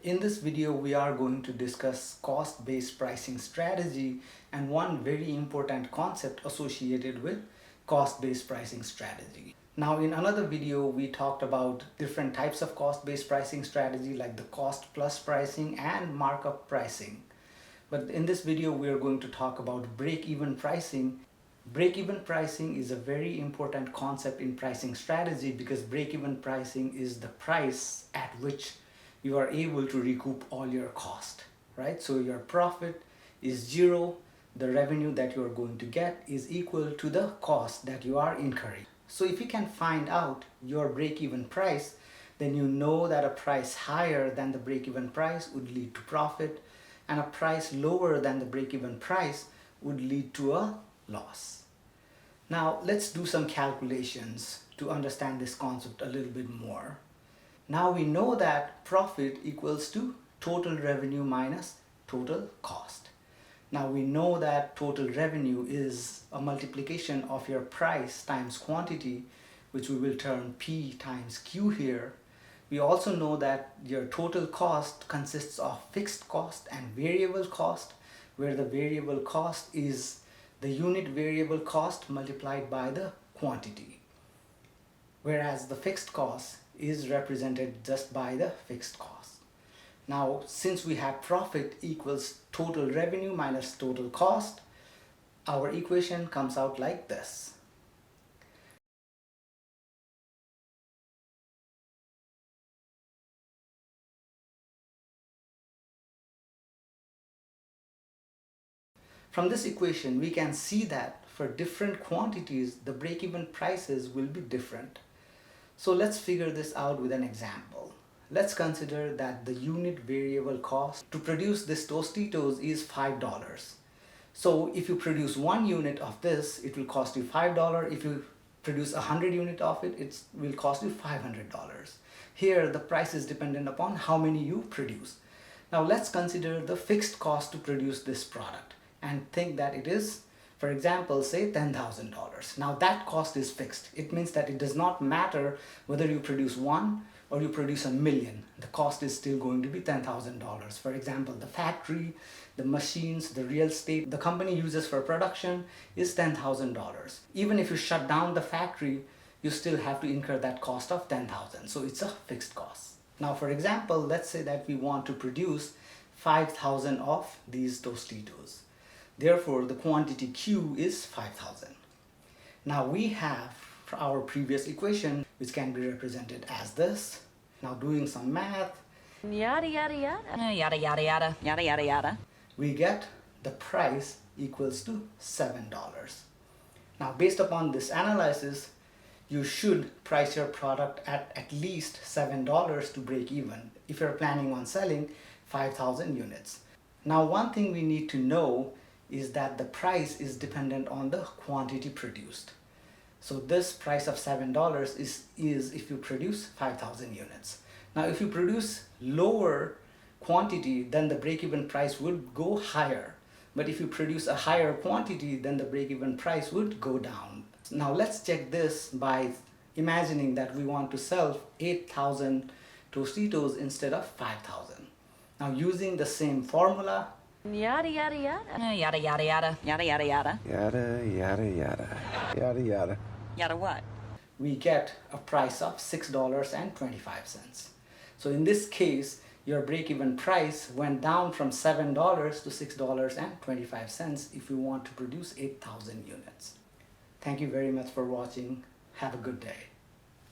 In this video, we are going to discuss cost-based pricing strategy and one very important concept associated with cost-based pricing strategy. Now, in another video, we talked about different types of cost-based pricing strategy like the cost plus pricing and markup pricing. But in this video, we are going to talk about break-even pricing. Break-even pricing is a very important concept in pricing strategy because break-even pricing is the price at which you are able to recoup all your cost, right? So your profit is zero. The revenue that you are going to get is equal to the cost that you are incurring. So if you can find out your break-even price, then you know that a price higher than the break-even price would lead to profit, and a price lower than the break-even price would lead to a loss. Now let's do some calculations to understand this concept a little bit more. Now we know that profit equals to total revenue minus total cost. Now we know that total revenue is a multiplication of your price times quantity, which we will term P times Q here. We also know that your total cost consists of fixed cost and variable cost, where the variable cost is the unit variable cost multiplied by the quantity, whereas the fixed cost is represented just by the fixed cost. Now, since we have profit equals total revenue minus total cost, our equation comes out like this. From this equation, we can see that for different quantities, the break-even prices will be different. So let's figure this out with an example. Let's consider that the unit variable cost to produce this Tostitos is $5. So if you produce 1 unit of this, it will cost you $5. If you produce 100 units of it, it will cost you $500. Here, the price is dependent upon how many you produce. Now let's consider the fixed cost to produce this product and think that it is, for example, say $10,000. Now that cost is fixed. It means that it does not matter whether you produce 1 or you produce 1,000,000. The cost is still going to be $10,000. For example, the factory, the machines, the real estate the company uses for production is $10,000. Even if you shut down the factory, you still have to incur that cost of $10,000. So it's a fixed cost. Now, for example, let's say that we want to produce 5,000 of these Tostitos. Therefore, the quantity Q is 5,000. Now we have our previous equation, which can be represented as this. Now doing some math, Yada yada yada. Yada yada yada. Yada yada yada. we get the price equals to $7. Now based upon this analysis, you should price your product at least $7 to break even if you're planning on selling 5,000 units. Now one thing we need to know is that the price is dependent on the quantity produced. So this price of $7 is if you produce 5,000 units. Now if you produce lower quantity, then the break-even price would go higher. But if you produce a higher quantity, then the break-even price would go down. Now let's check this by imagining that we want to sell 8,000 Tostitos instead of 5,000. Now using the same formula, Yada yada yada. Yada yada yada. Yada yada yada. Yada, yada, yada. Yada, yada. Yada what? we get a price of $6.25. So in this case, your break-even price went down from $7 to $6.25 if you want to produce 8,000 units. Thank you very much for watching. Have a good day.